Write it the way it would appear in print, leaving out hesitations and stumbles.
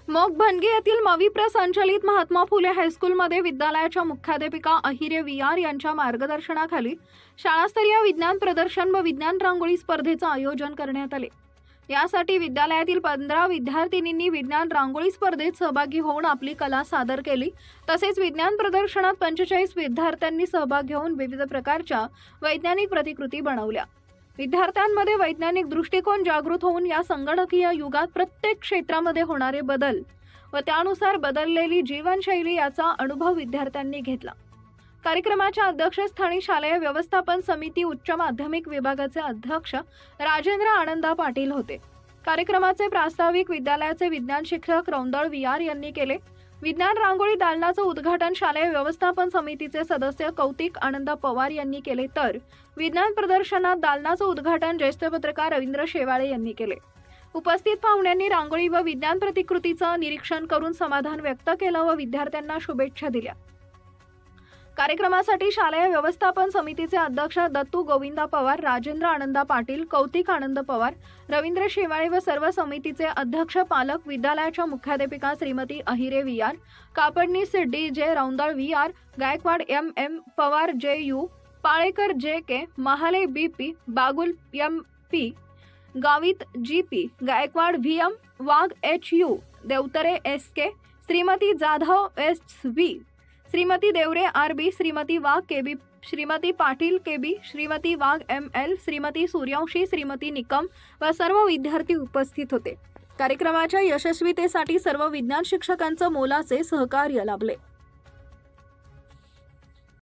मग भनगे येथील मविप्र संचलित महात्मा फुले हायस्कूलमध्ये विद्यालयाच्या मुख्याध्यापिका अहिरे VR यांच्या मार्गदर्शनाखाली शाळास्तरीय विज्ञान प्रदर्शन व विज्ञान रांगोळी स्पर्धेचे आयोजन करण्यात आले। यासाठी विद्यालयातील 15 विद्यार्थिनींनी विज्ञान रांगोळी स्पर्धेत सहभागी होऊन आपली कला सादर केली। तसेच विज्ञान प्रदर्शनात 45 विद्यार्थ्यांनी सहभाग घेऊन विविध प्रकारच्या वैज्ञानिक प्रतिकृती बनवल्या। विद्यार्थ्यांमध्ये वैज्ञानिक दृष्टिकोन जागृत होऊन या संगणकीय युगात प्रत्येक क्षेत्रामध्ये होणारे बदल व त्यानुसार बदललेली जीवनशैली याचा अनुभव विद्यार्थ्यांनी घेतला। कार्यक्रमाच्या अध्यक्षस्थानी शालेय व्यवस्थापन समिती उच्च माध्यमिक विभागाचे अध्यक्ष राजेंद्र आनंदा पाटील होते। कार्यक्रमाचे प्रास्ताविक विद्यालयाचे विज्ञान शिक्षक रौंदळ VR यांनी केले। विज्ञान रांगोळी दालनाचे उद्घाटन शालेय व्यवस्थापन समितीचे सदस्य कौतिक आनंद पवार यांनी केले, तर विज्ञान प्रदर्शनात दालनाचे उद्घाटन ज्येष्ठ पत्रकार रवींद्र शेवाळे यांनी केले। उपस्थित पाहुण्यांनी रांगोळी व विज्ञान प्रतिकृतीचे निरीक्षण करून समाधान व्यक्त केले व विद्यार्थ्यांना शुभेच्छा दिल्या। कार्यक्रमासाठी शालेय व्यवस्थापन समितीचे अध्यक्ष दत्तू गोविंदा पवार, राजेंद्र आनंदा पाटील, कौतिक आनंद पवार, रवींद्र शेवाळे व सर्व समितीचे अध्यक्ष पालक, विद्यालयाच्या मुख्याध्यापिका Shrimati Ahire VR, Kapadnis DJ Raundal VR, Gaikwad MM, Pawar JU, Palekar JK, Mahale BP, Bagul MP, Gavit GP, Gaikwad VM, वाघ HU, देवतरे SK, Shrimati Jadhav SV, Shrimati Deore RB, Shrimati वाघ KB, श्रीमती पाटील KB, श्रीमती वाघ ML, श्रीमती सूर्यवंशी, श्रीमती निकम व सर्व विद्यार्थी उपस्थित होते। कार्यक्रमाच्या यशस्वीतेसाठी सर्व विज्ञान शिक्षकांचे मोलाचे सहकार्य लाभले।